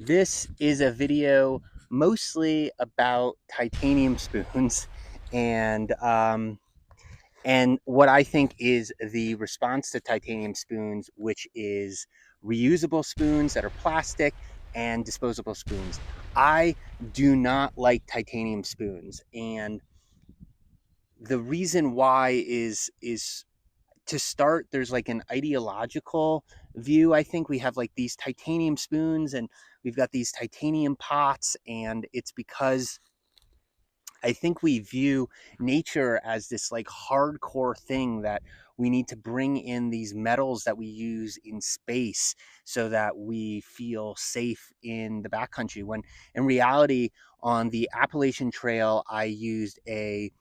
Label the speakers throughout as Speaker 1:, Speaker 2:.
Speaker 1: This is a video mostly about titanium spoons and what I think is the response to titanium spoons, which is reusable spoons that are plastic and disposable spoons. I do not like titanium spoons, and the reason why is to start, there's like an ideological view. I think we have like these titanium spoons and we've got these titanium pots, and it's because I think we view nature as this like hardcore thing that we need to bring in these metals that we use in space so that we feel safe in the backcountry. When in reality, on the Appalachian Trail, I used a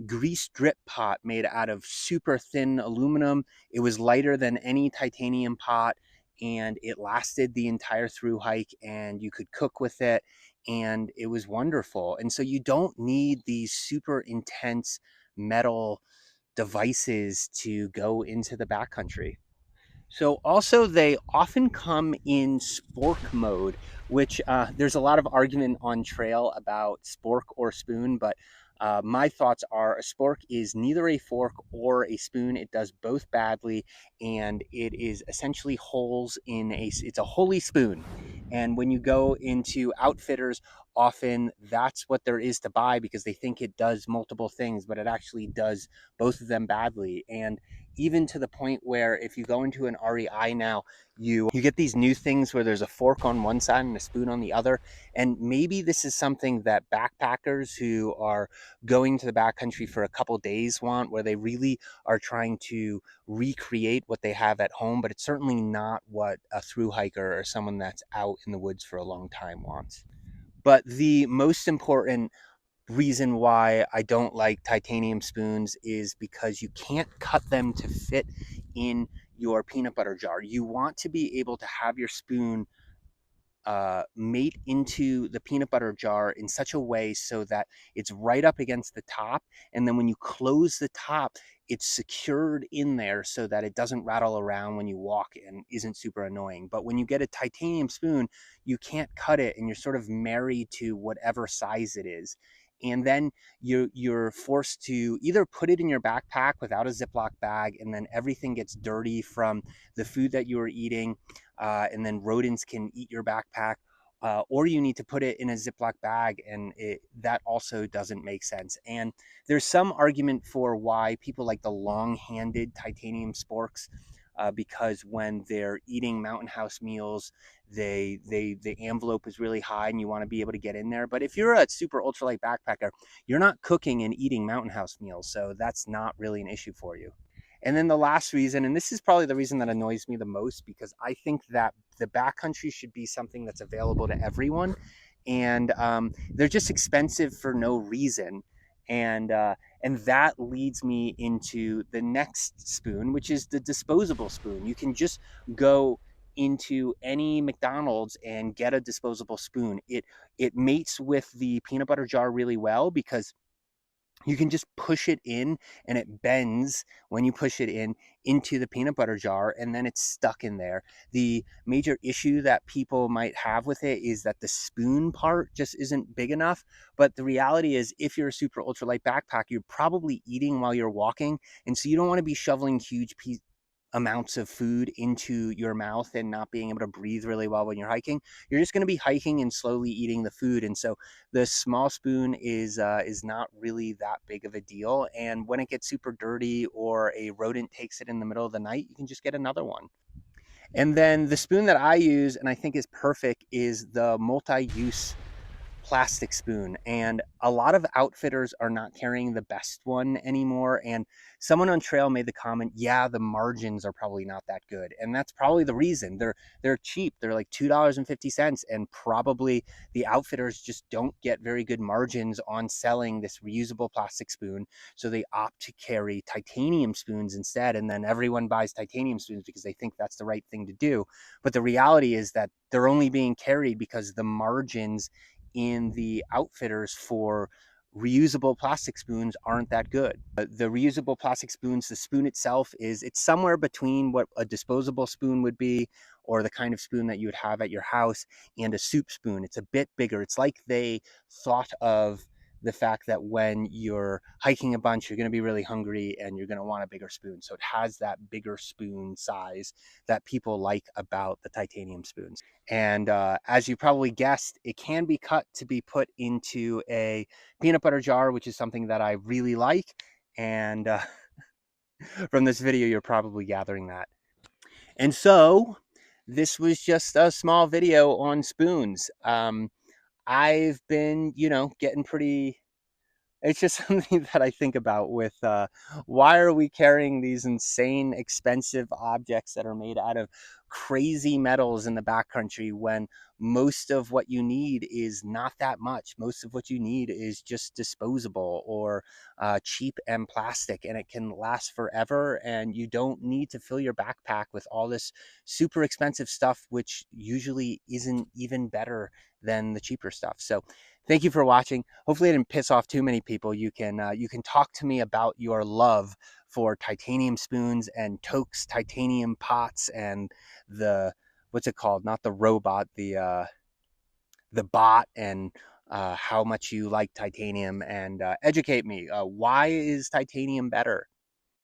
Speaker 1: grease drip pot made out of super thin aluminum. It was lighter than any titanium pot, and it lasted the entire through hike, and you could cook with it, and it was wonderful. And so you don't need these super intense metal devices to go into the backcountry. So also they often come in spork mode, which there's a lot of argument on trail about spork or spoon, but my thoughts are a spork is neither a fork or a spoon. It does both badly, and it is essentially holes in it's a holy spoon. And when you go into outfitters, often that's what there is to buy because they think it does multiple things, but it actually does both of them badly. And even to the point where if you go into an REI now, you get these new things where there's a fork on one side and a spoon on the other. And maybe this is something that backpackers who are going to the backcountry for a couple days want, where they really are trying to recreate what they have at home, but it's certainly not what a through hiker or someone that's out in the woods for a long time wants. But the most important reason why I don't like titanium spoons is because you can't cut them to fit in your peanut butter jar. You want to be able to have your spoon mate into the peanut butter jar in such a way so that it's right up against the top. And then when you close the top, it's secured in there so that it doesn't rattle around when you walk and isn't super annoying. But when you get a titanium spoon, you can't cut it and you're sort of married to whatever size it is. And then you're forced to either put it in your backpack without a Ziploc bag, and then everything gets dirty from the food that you were eating, and then rodents can eat your backpack, or you need to put it in a Ziploc bag, and that also doesn't make sense. And there's some argument for why people like the long-handed titanium sporks, because when they're eating Mountain House meals, the envelope is really high, and you want to be able to get in there. But if you're a super ultralight backpacker, you're not cooking and eating Mountain House meals, so that's not really an issue for you. And then the last reason, and this is probably the reason that annoys me the most, because I think that the backcountry should be something that's available to everyone, and they're just expensive for no reason. And that leads me into the next spoon, which is the disposable spoon. You can just go into any McDonald's and get a disposable spoon. It mates with the peanut butter jar really well because you can just push it in and it bends when you push it in into the peanut butter jar, and then it's stuck in there. The major issue that people might have with it is that the spoon part just isn't big enough. But the reality is, if you're a super ultralight backpack, you're probably eating while you're walking, and so you don't want to be shoveling huge amounts of food into your mouth and not being able to breathe really well when you're hiking. You're just going to be hiking and slowly eating the food, and so the small spoon is not really that big of a deal. And when it gets super dirty or a rodent takes it in the middle of the night, you can just get another one. And then the spoon that I use and I think is perfect is the multi-use plastic spoon. And a lot of outfitters are not carrying the best one anymore. And someone on trail made the comment, yeah, the margins are probably not that good. And that's probably the reason. They're cheap. They're like $2.50. And probably the outfitters just don't get very good margins on selling this reusable plastic spoon. So they opt to carry titanium spoons instead. And then everyone buys titanium spoons because they think that's the right thing to do. But the reality is that they're only being carried because the margins in the outfitters for reusable plastic spoons aren't that good. The reusable plastic spoons, the spoon itself it's somewhere between what a disposable spoon would be, or the kind of spoon that you would have at your house, and a soup spoon. It's a bit bigger. It's like they thought of the fact that when you're hiking a bunch, you're going to be really hungry and you're going to want a bigger spoon. So it has that bigger spoon size that people like about the titanium spoons. And as you probably guessed, it can be cut to be put into a peanut butter jar, which is something that I really like. And from this video, you're probably gathering that. And so this was just a small video on spoons. I've been, getting pretty, it's just something that I think about with why are we carrying these insane expensive objects that are made out of crazy metals in the backcountry when most of what you need is not that much. Most of what you need is just disposable or cheap and plastic, and it can last forever, and you don't need to fill your backpack with all this super expensive stuff, which usually isn't even better than the cheaper stuff. So thank you for watching. Hopefully I didn't piss off too many people. You can talk to me about your love for titanium spoons and Toke's titanium pots and the, what's it called? Not the robot, the bot, and how much you like titanium, and educate me. Why is titanium better?